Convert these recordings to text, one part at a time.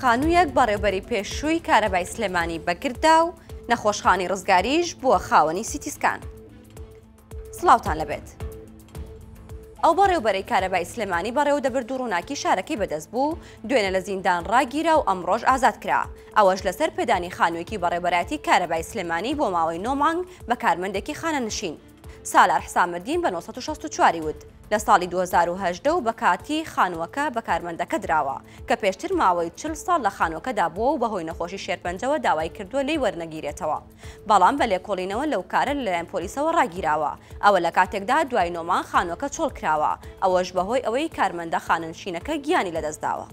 خانوویەک بەڕێوەبەری پێشووی کارەبای سلێمانی بەگردا و نەخۆشخانەی ڕزگاریش بووە خاوەنی سیتیسکان. سڵاوتان لەبێت. ئەو بەڕێوەبەرەی کارەبای سلێمانی بەڕێوە دەبرد و ڕووناکی شارەکەی بەدەست بوو، دوێنە لە زیندان ڕاگیرا و ئەمڕۆژ ئازاد کرا. ئەوەش لەسەر پێدانی خانوویەکی بەڕێوەبەراتی کارەبای سلێمانی بۆ ماوەی 9 مانگ بە کارمەندێکی خانەنشین. سالار حسامەدین بە 1964 وت لە ساڵی 2018 و بە کاتی خانووەکە بە کارمەندەکە دراوە کە پێشتر ماوەی 40 ساڵ لە خانووەکەدا بووە و بەهۆی نەخۆشی شێرپەنجەوە داوای کردووە لی وەرنەگیرێتەوە، بەڵام بە لێکۆڵینەوە لەو کارە لەلایەن پۆلیسەوە ڕاگیراوە. ئەوە لە کاتێکدا دوای نۆمان خانووەکە چۆڵ کراوە، ئەوەش بەهۆی ئەوەی کارمەندە خانەنشینەکە گیانی لەدەستداوە.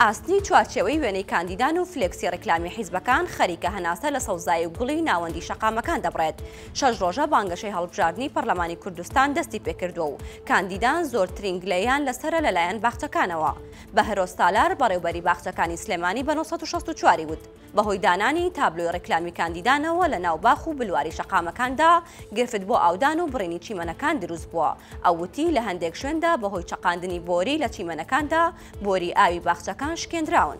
ئاستنی چوارچێوەی وێنەی کاندیدان و فلێکسی ڕێکلامی حیزبەکان خەریکە هەناسە لە سەوزای و گوڵی ناوەندی شەقامەکان دەبڕێت. 6 ڕۆژە بانگەشەی هەڵبژاردننی پەرلەمانی کوردستان دەستی پێکردووە و کاندیدان زۆرترین گلەیان لەسرە لەلایەن باخچەکانەوە. بە هەرۆستالار بەڕێوەبەری باخچەکانی سلێمانی بە 1964 وت بەهۆی دانانی تابلۆی ڕێکلامی کاندیدانەوە لە ناو باخ و بلواری شەقامەکاندا گرفت بۆ ئاودان و بڕینی چیمەنەکان دروست بووە. ئەووتی لە هەندێک شوێندا بەهۆی چەقاندنی بۆری لە چیمەنەکاندا بۆری ئاوی باخچەکان شکێنراون.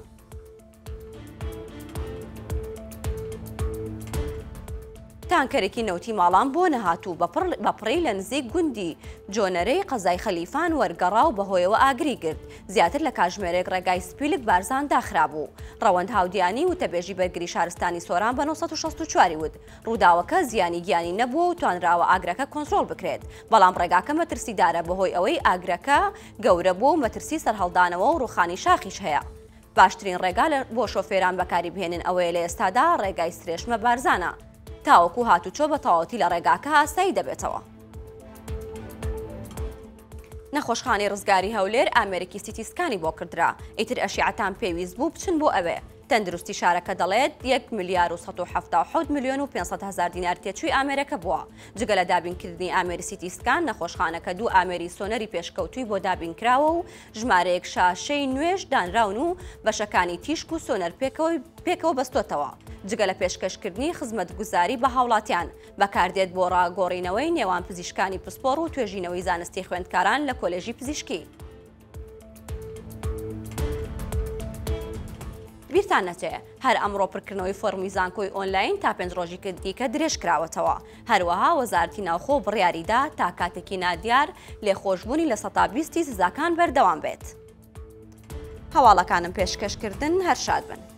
تانکەرێکی نەوتی ماڵان بۆ نەهاتوو بەپڕی لە نزیک گوندی جۆنەرەی قەزای خەلیفان وەرگەڕا و بەهۆیەوە ئاگری کرد. زیاتر لە کاتژمێرێک ڕێگای سپیلک بارزان داخرابوو. ڕەوەند هاودیانی وتەبێژی بەرگری شارستانی سۆران بە 1964 وت ڕووداوەکە زیانی گیانی نەبووە و توانراوە ئاگرەکە کۆنتڕۆڵ بکرێت، بەڵام ڕێگاکە مەترسیدارە بەهۆی ئەوەی ئاگرەکە گەورە بوو و مەترسی سەرهەڵدانەوە و ڕوخانی شاخیش هەیە. باشترین ڕێگا بۆ شۆفێران بەکاری بهێنن ئەوەیە لە ئێستادا ڕێگای سرێشمە بارزانە تاوەکو هاتوچۆ بە تەواوەتی لە ڕێگاکە ئاسایی دەبێتەوە. نەخۆشخانەی ڕزگاری هەولێر ئامێرێکی سیتیسکانی بۆ کردرا. ئیتر ئەشیعەتان پێویست بوو بچن بۆ ئەوێ. تەندروستی شارەکە دەڵێت 1 ملیار و 177 ملیۆن و 500 هزار دینار تێچووی ئامێرەکە بووە. جگە لە دابینکردنی ئامێری سیتیسکان نەخۆشخانەکە 2 ئامێری سۆنەری پێشکەوتووی بۆ دابینکراوە و ژمارەیەک شاشەی نوێژ دانراون و بەشەکانی تیشک و سۆنەر پێکەوە بەستۆتەوە. جگە لە پێشکەشکردنی خزمەتگوزاری بە هاوڵاتیان بەکاردێت بۆ ڕاگۆڕینەوەی نێوان پزیشکانی پسپۆڕ و توێژینەوەی زانستی خوێندکاران لە کۆلێژی پزیشکی. بیرتان نەچێ هەر ئەمڕۆ پڕکردنەوەی فۆرمی زانکۆی ئۆنلاین تا 5 ڕۆژی دیکە درێژ کراوەتەوە. هەروەها وەزارەتی ناوخۆ بڕیاریدا تا کاتێکی نادیار لێخۆشبوونی لە 120 سزاکان بەردەوام بێت. هەواڵەکانم پێشکەشکردن هەر شاد بن.